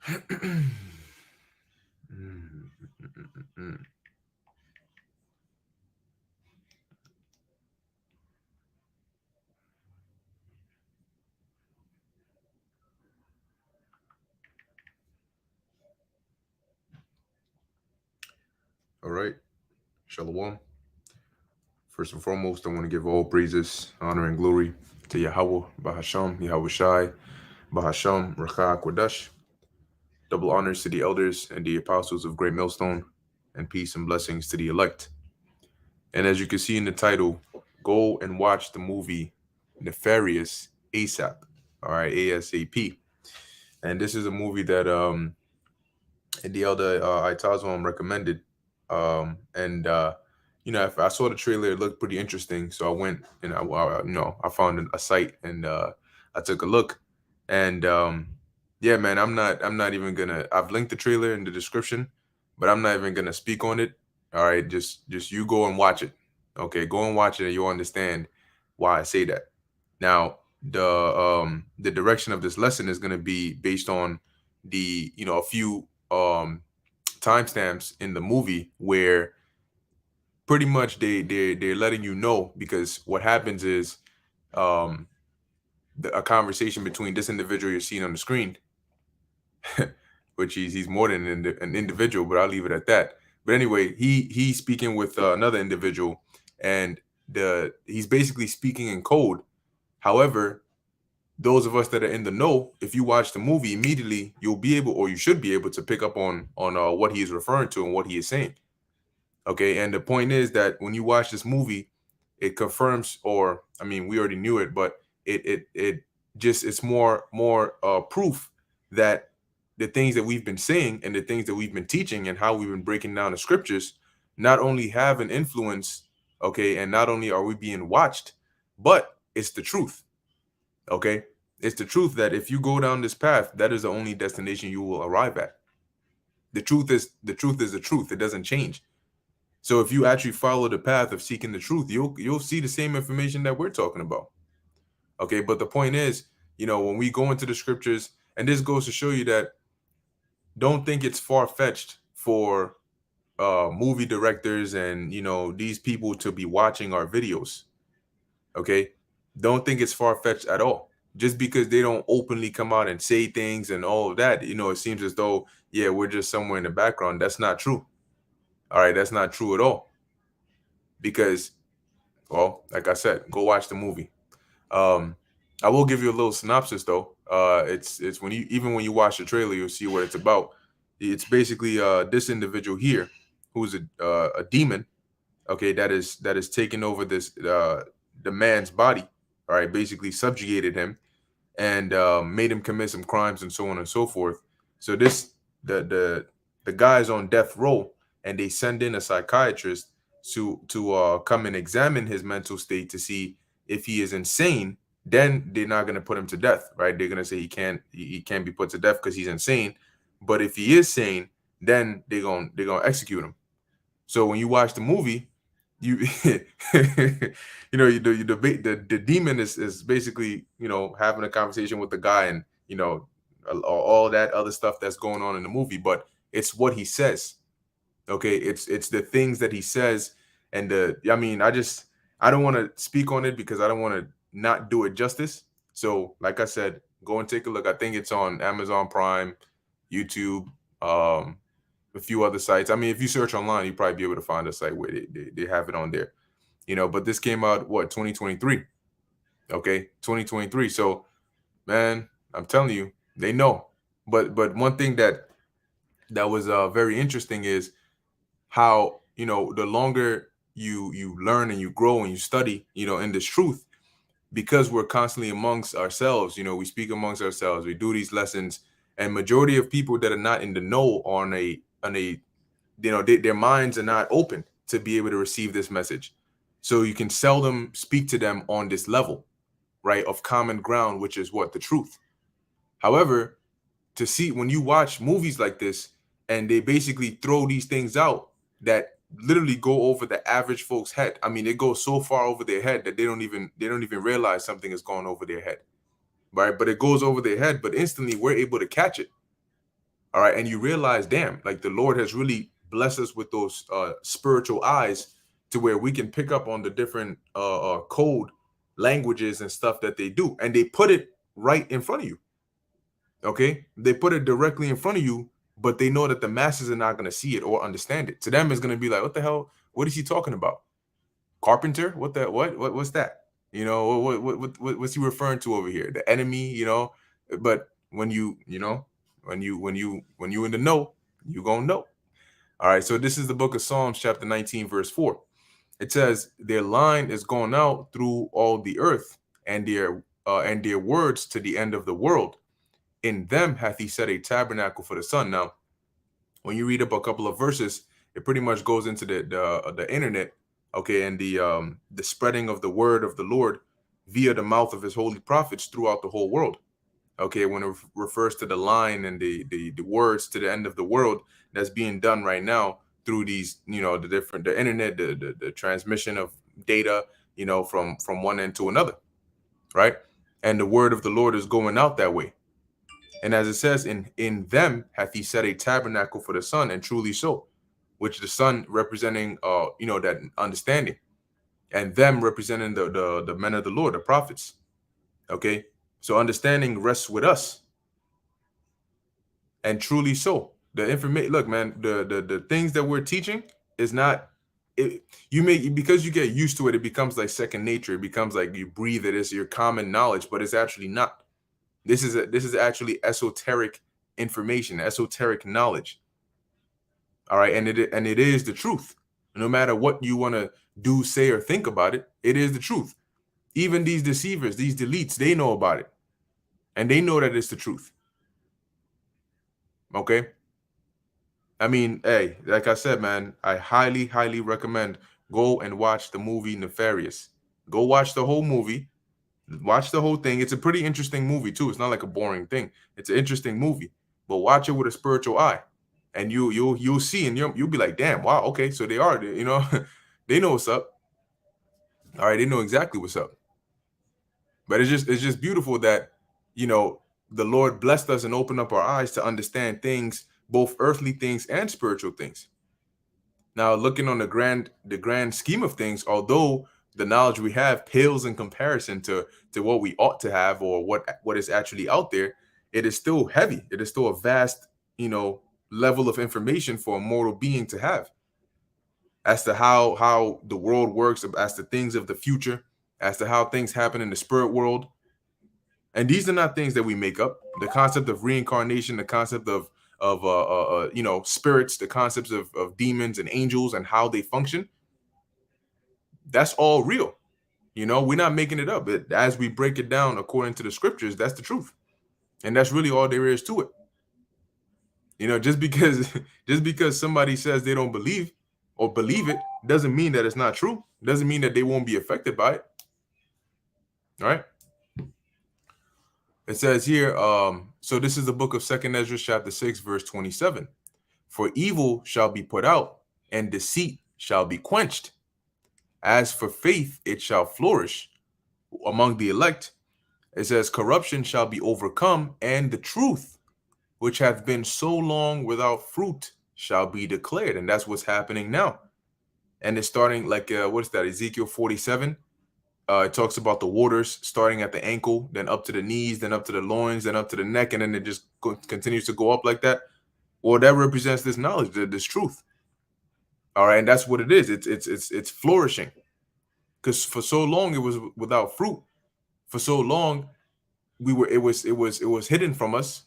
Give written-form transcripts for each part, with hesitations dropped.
Mm, mm. All right, Shalom. First and foremost, I want to give all praises, honor, and glory to Yahweh, Bahasham, Yahweh Shai, Bahasham, Rakah Kodash. Double honors to the elders and the apostles of Great Millstone, and peace and blessings to the elect. And as you can see in the title, go and watch the movie Nefarious ASAP. All right, ASAP. And this is a movie that the elder Itazwan recommended. And if I saw the trailer, it looked pretty interesting. So I went and I found a site and I took a look. And yeah, man, I'm not even gonna. I've linked the trailer in the description, but I'm not even gonna speak on it. All right, just you go and watch it. Okay, go and watch it, and you'll understand why I say that. Now, the direction of this lesson is gonna be based on a few timestamps in the movie where pretty much they're letting you know, because what happens is um a conversation between this individual you're seeing on the screen, which he's more than an individual, but I'll leave it at that. But anyway, he's speaking with another individual, and the he's basically speaking in code. However, those of us that are in the know, if you watch the movie immediately, you'll be able, or you should be able, to pick up on what he is referring to and what he is saying. Okay, and the point is that when you watch this movie, it confirms, or I mean, we already knew it, but it just it's more proof that the things that we've been saying and the things that we've been teaching and how we've been breaking down the scriptures not only have an influence, okay, and not only are we being watched, but it's the truth. Okay, it's the truth that if you go down this path, that is the only destination you will arrive at. The truth is the truth. It doesn't change. So if you actually follow the path of seeking the truth, you'll see the same information that we're talking about. Okay, but the point is, when we go into the scriptures, and this goes to show you that don't think it's far fetched for movie directors and these people to be watching our videos. Okay, don't think it's far fetched at all. Just because they don't openly come out and say things and all of that, it seems as though, yeah, we're just somewhere in the background. That's not true. All right, that's not true at all. Because, well, like I said, go watch the movie. Um, I will give you a little synopsis though. It's when you watch the trailer, you'll see what it's about. It's basically this individual here, who's a demon, okay, that is taking over this the man's body. All right, basically subjugated him and made him commit some crimes and so on and so forth. So the guy's on death row, and they send in a psychiatrist to come and examine his mental state to see if he is insane. Then they're not gonna put him to death, right? They're gonna say he can't be put to death because he's insane. But if he is sane, then they're gonna execute him. So when you watch the movie, you the demon is basically having a conversation with the guy, and all that other stuff that's going on in the movie, but it's what he says. Okay, it's the things that he says, and I mean, I don't want to speak on it because I don't want to not do it justice. So like I said, go and take a look. I think it's on Amazon Prime, YouTube, um a few other sites. I mean, if you search online, you'll probably be able to find a site where they have it on there. But this came out, what, 2023? Okay, 2023. So, man, I'm telling you, they know. But one thing that was very interesting is how, the longer you learn and you grow and you study, in this truth, because we're constantly amongst ourselves. We speak amongst ourselves, we do these lessons, and majority of people that are not in the know on a their minds are not open to be able to receive this message. So you can seldom speak to them on this level, right, of common ground, which is what, the truth. However, to see, when you watch movies like this, and they basically throw these things out that literally go over the average folks head. I mean, it goes so far over their head that they don't even realize something is going over their head, right? But it goes over their head, but instantly we're able to catch it. All right, and you realize, damn, like the Lord has really blessed us with those spiritual eyes to where we can pick up on the different code languages and stuff that they do, and they put it right in front of you. Okay, they put it directly in front of you, but they know that the masses are not going to see it or understand it. To them, it's going to be like, what the hell? What is he talking about? Carpenter? What the what's that? You know, what's he referring to over here? The enemy, you know? But when you know, when you in the know, you gonna know. All right, so this is the book of Psalms, chapter 19, verse 4. It says, their line is gone out through all the earth, and their words to the end of the world. In them hath he set a tabernacle for the sun. Now, when you read up a couple of verses, it pretty much goes into the internet, okay, and the spreading of the word of the Lord via the mouth of his holy prophets throughout the whole world. Okay, when it refers to the line and the words to the end of the world, that's being done right now through these, you know, the internet, the transmission of data, you know, from one end to another, right? And the word of the Lord is going out that way. And as it says, in them hath he set a tabernacle for the sun, and truly so, which the sun representing you know, that understanding, and them representing the men of the Lord, the prophets. Okay. So understanding rests with us. And truly so. The information, look, man, the things that we're teaching is not it, you may, because you get used to it, it becomes like second nature. It becomes like you breathe it, it's your common knowledge, but it's actually not. This is actually esoteric information, esoteric knowledge. All right, and it is the truth. No matter what you want to do, say, or think about it, it is the truth. Even these deceivers, these deletes, they know about it, and they know that it's the truth. Okay. I mean, hey, like I said, man, I highly, highly recommend go and watch the movie Nefarious. Go watch the whole movie. Watch the whole thing. It's a pretty interesting movie too. It's not like a boring thing. It's an interesting movie, but watch it with a spiritual eye, and you'll see, and you'll be like, damn, wow, okay, so they are, you know, they know what's up. All right, they know exactly what's up. But it's just beautiful that, you know, the Lord blessed us and opened up our eyes to understand things, both earthly things and spiritual things. Now, looking on the grand scheme of things, although the knowledge we have pales in comparison to what we ought to have, or what is actually out there, it is still heavy. It is still a vast, you know, level of information for a mortal being to have, as to how the world works, as to things of the future, as to how things happen in the spirit world. And these are not things that we make up. The concept of reincarnation, the concept of you know, spirits, the concepts of demons and angels and how they function, that's all real. You know, we're not making it up. But as we break it down according to the scriptures, that's the truth. And that's really all there is to it. You know, just because just because somebody says they don't believe or believe it doesn't mean that it's not true. Doesn't mean that they won't be affected by it. All right. It says here, so this is the book of Second Ezra, chapter 6, verse 27. For evil shall be put out, and deceit shall be quenched. As for faith, it shall flourish among the elect. It says, corruption shall be overcome, and the truth, which hath been so long without fruit, shall be declared. And that's what's happening now. And it's starting like, what's that, Ezekiel 47? It talks about the waters starting at the ankle, then up to the knees, then up to the loins, then up to the neck, and then it just continues to go up like that. Well, that represents this knowledge, this truth. All right, and that's what it is. It's flourishing, because for so long it was without fruit. For so long we were it was hidden from us,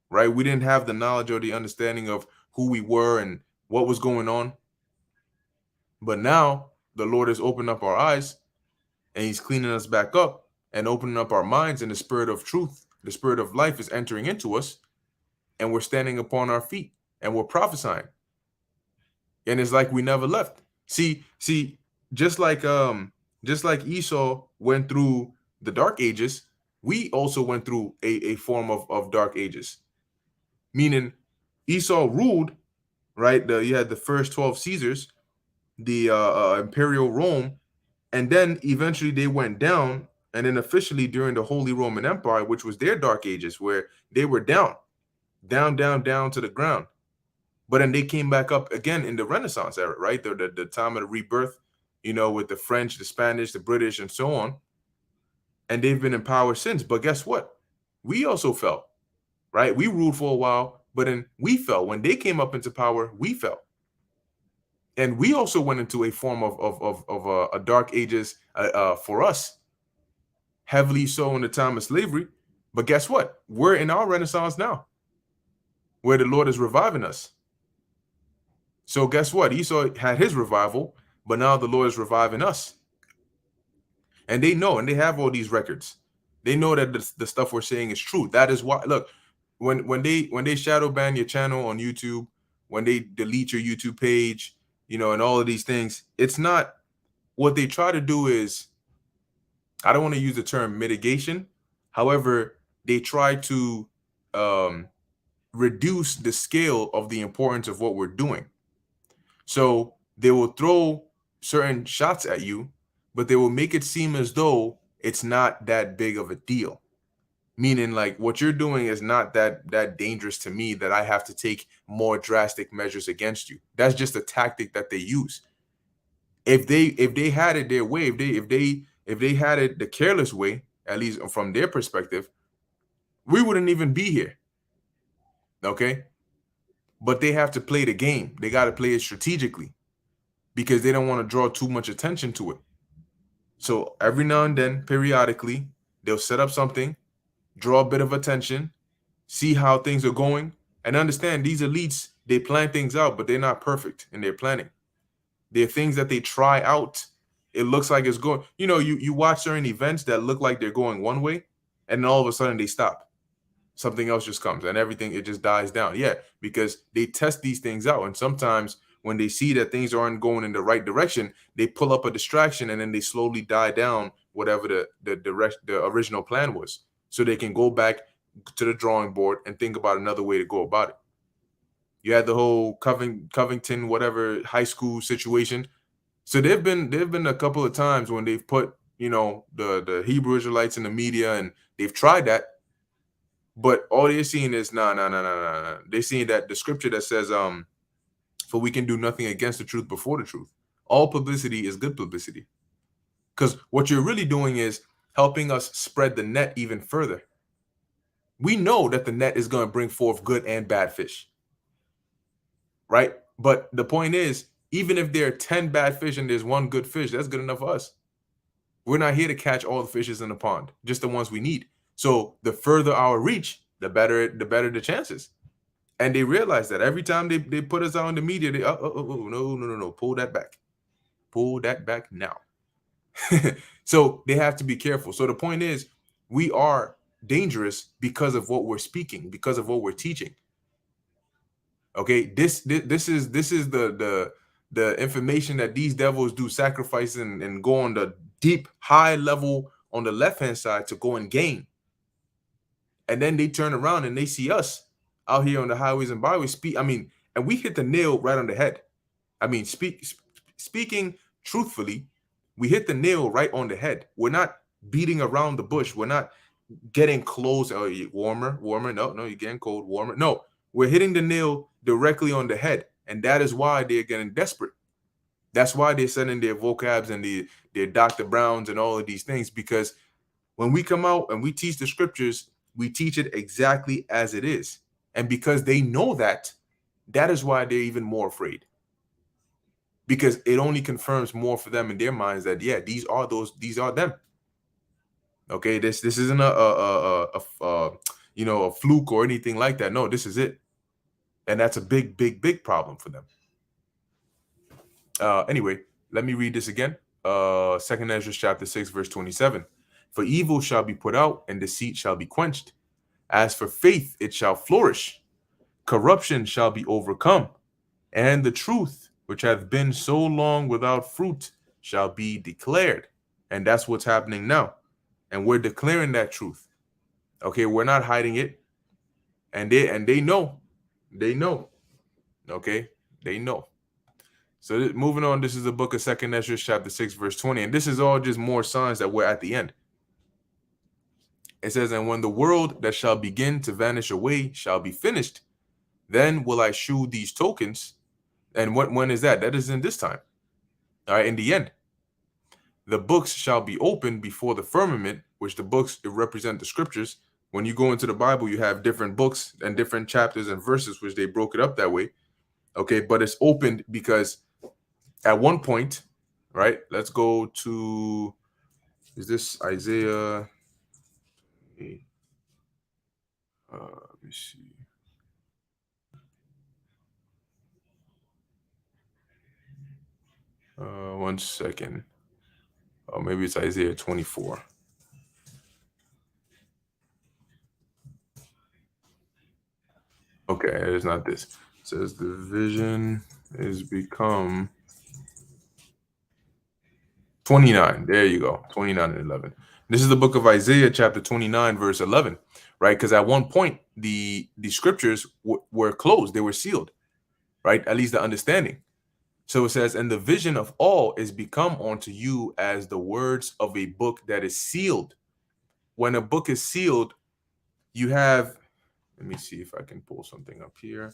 right? We didn't have the knowledge or the understanding of who we were and what was going on. But now the Lord has opened up our eyes, and he's cleaning us back up and opening up our minds, and the spirit of truth, the spirit of life is entering into us, and we're standing upon our feet and we're prophesying. And it's like we never left. See, just like Esau went through the dark ages, we also went through a form of dark ages. Meaning Esau ruled, right? You had the first 12 Caesars, the imperial Rome, and then eventually they went down, and then officially during the Holy Roman Empire, which was their dark ages, where they were down. down, down, down to the ground. But then they came back up again in the Renaissance era, right? The time of the rebirth, with the French, the Spanish, the British, and so on. And they've been in power since. But guess what? We also fell, right? We ruled for a while, but then we fell. When they came up into power, we fell. And we also went into a form of a dark ages for us, heavily so in the time of slavery. But guess what? We're in our Renaissance now, where the Lord is reviving us. So guess what? Esau had his revival, but now the Lord is reviving us. And they know, and they have all these records. They know that the stuff we're saying is true. That is why, look, when they shadow ban your channel on YouTube, when they delete your YouTube page, and all of these things, it's not, what they try to do is, I don't want to use the term mitigation. However, they try to reduce the scale of the importance of what we're doing. So they will throw certain shots at you, but they will make it seem as though it's not that big of a deal. Meaning, like, what you're doing is not that dangerous to me that I have to take more drastic measures against you. That's just a tactic that they use. If they had it their way, if they had it the careless way, at least from their perspective, we wouldn't even be here. Okay? But they have to play the game. They got to play it strategically because they don't want to draw too much attention to it. So every now and then, periodically, they'll set up something, draw a bit of attention, see how things are going, and understand these elites, they plan things out, but they're not perfect in their planning. There are things that they try out. It looks like it's going, you watch certain events that look like they're going one way, and then all of a sudden they stop. Something else just comes and everything, it just dies down. Yeah, because they test these things out. And sometimes when they see that things aren't going in the right direction, they pull up a distraction and then they slowly die down whatever the original plan was. So they can go back to the drawing board and think about another way to go about it. You had the whole Covington, whatever, high school situation. So there've been a couple of times when they've put, the Hebrew Israelites in the media, and they've tried that. But all they're seeing is no. They're seeing that the scripture that says, for we can do nothing against the truth before the truth. All publicity is good publicity. Because what you're really doing is helping us spread the net even further. We know that the net is going to bring forth good and bad fish. Right? But the point is, even if there are 10 bad fish and there's one good fish, that's good enough for us. We're not here to catch all the fishes in the pond, just the ones we need. So the further our reach, the better the chances. And they realize that every time they put us out in the media, they no, pull that back now. So they have to be careful. So the point is, we are dangerous because of what we're speaking, because of what we're teaching. Okay, this is the information that these devils do sacrifice and go on the deep high level on the left hand side to go and gain. And then they turn around and they see us out here on the highways and byways and we hit the nail right on the head. I mean, speaking truthfully, we hit the nail right on the head. We're not beating around the bush. We're not getting close. Oh, warmer. No, you're getting cold. Warmer. No, we're hitting the nail directly on the head. And that is why they're getting desperate. That's why they're sending their vocabs and their Dr. Browns and all of these things, because when we come out and we teach the scriptures, we teach it exactly as it is. And because they know that is why they're even more afraid. Because it only confirms more for them in their minds that, yeah, these are them. Okay, this isn't a fluke or anything like that. No, this is it. And that's a big problem for them. Anyway, let me read this again. 2nd Ezra chapter 6, verse 27. For evil shall be put out, and deceit shall be quenched. As for faith, it shall flourish. Corruption shall be overcome, and the truth, which hath been so long without fruit, shall be declared. And that's what's happening now. And we're declaring that truth. Okay, we're not hiding it. And they know. They know. Okay, they know. So moving on, this is the book of 2nd Ezra chapter 6, verse 20. And this is all just more signs that we're at the end. It says, and when the world that shall begin to vanish away shall be finished, then will I shew these tokens. And when is that? That is in this time. All right, in the end. The books shall be opened before the firmament, which the books represent the scriptures. When you go into the Bible, you have different books and different chapters and verses, which they broke it up that way. Okay, but it's opened because at one point, right? Let's go to, is this Isaiah? Let me see. One second. Oh, maybe it's Isaiah 24. Okay, it is not this. It says the vision is become 29. There you go. 29 and 11. This is the book of Isaiah, chapter 29, verse 11, right? Because at one point, the scriptures were closed, they were sealed, right? At least the understanding. So it says, and the vision of all is become unto you as the words of a book that is sealed. When a book is sealed, you have, let me see if I can pull something up here.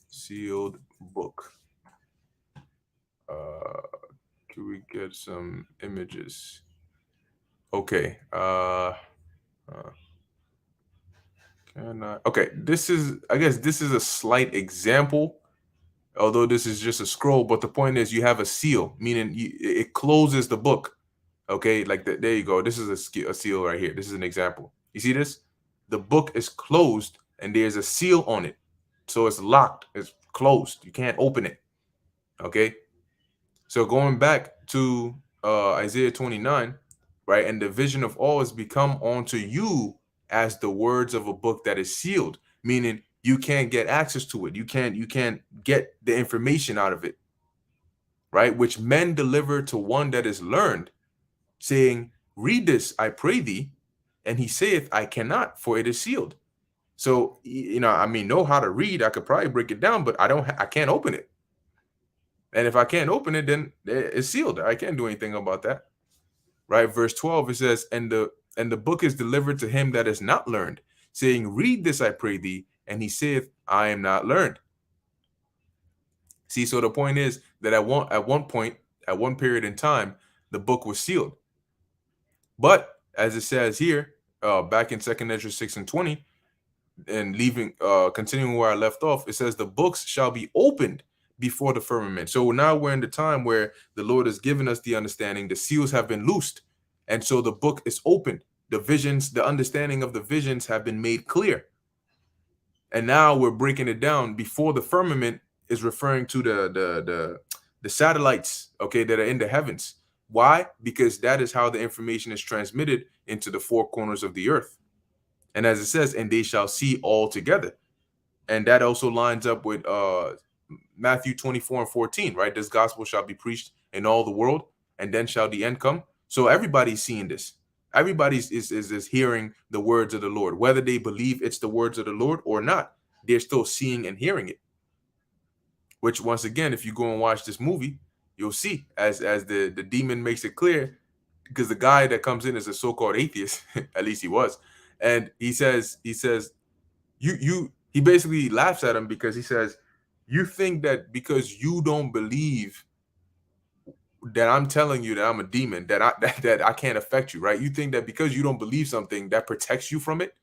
Sealed book. Can we get some images? Okay. Okay, this is, I guess this is a slight example, although this is just a scroll, but the point is you have a seal, meaning it closes the book. Okay, like there you go. This is a seal right here. This is an example. You see this? The book is closed and there's a seal on it. So it's locked, it's closed. You can't open it. Okay. So going back to Isaiah 29, right? And the vision of all is become unto you as the words of a book that is sealed, meaning you can't get access to it. You can't get the information out of it, right? Which men deliver to one that is learned, saying, read this, I pray thee. And he saith, I cannot, for it is sealed. So, I mean, know how to read. I could probably break it down, but I can't open it. And if I can't open it, then it's sealed. I can't do anything about that. Right? Verse 12, it says, and the book is delivered to him that is not learned, saying, read this, I pray thee. And he saith, I am not learned. See, so the point is that at one point, at one period in time, the book was sealed. But as it says here, back in 2nd Ezra 6 and 20, and continuing where I left off, it says the books shall be opened before the firmament. So now we're in the time where the Lord has given us the understanding, the seals have been loosed, and so the book is opened. The visions, the understanding of the visions have been made clear. And now we're breaking it down. Before the firmament is referring to the satellites, okay, that are in the heavens. Why? Because that is how the information is transmitted into the four corners of the earth. And as it says, and they shall see all together. And that also lines up with Matthew 24 and 14, right? This gospel shall be preached in all the world, and then shall the end come. So everybody's seeing this. Everybody's is hearing the words of the Lord, whether they believe it's the words of the Lord or not. They're still seeing and hearing it. Which, once again, if you go and watch this movie, you'll see as the demon makes it clear, because the guy that comes in is a so-called atheist, at least he was, and he says he basically laughs at him because he says, you think that because you don't believe that I'm telling you that I'm a demon, that I can't affect you, right? You think that because you don't believe something that protects you from it?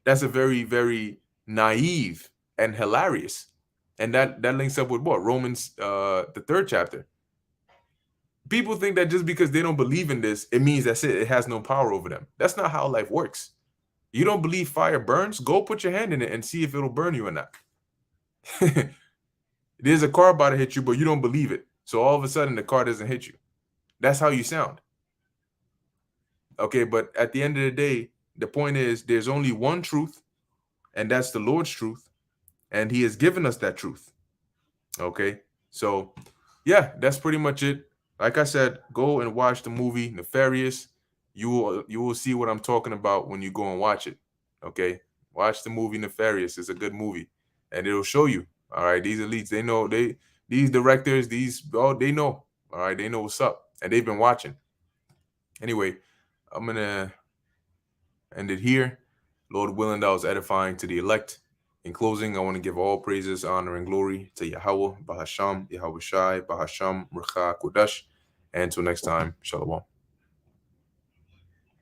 That's a very, very naive and hilarious. And that links up with what? Romans, the 3rd chapter. People think that just because they don't believe in this, it means that's it. It has no power over them. That's not how life works. You don't believe fire burns? Go put your hand in it and see if it'll burn you or not. There's a car about to hit you, but you don't believe it. So all of a sudden, the car doesn't hit you. That's how you sound. Okay, but at the end of the day, the point is there's only one truth, and that's the Lord's truth. And he has given us that truth. Okay, so yeah, that's pretty much it. Like I said, go and watch the movie Nefarious. You will see what I'm talking about when you go and watch it. Okay, watch the movie Nefarious. It's a good movie, and it'll show you. All right, these elites, they know these directors, they know. All right, they know what's up, and they've been watching. Anyway, I'm gonna end it here. Lord willing, that was edifying to the elect. In closing, I want to give all praises, honor, and glory to Yahweh, Bahasham, Yahweh Shai, Bahasham, Recha, Kodesh. And until next time, Shalom.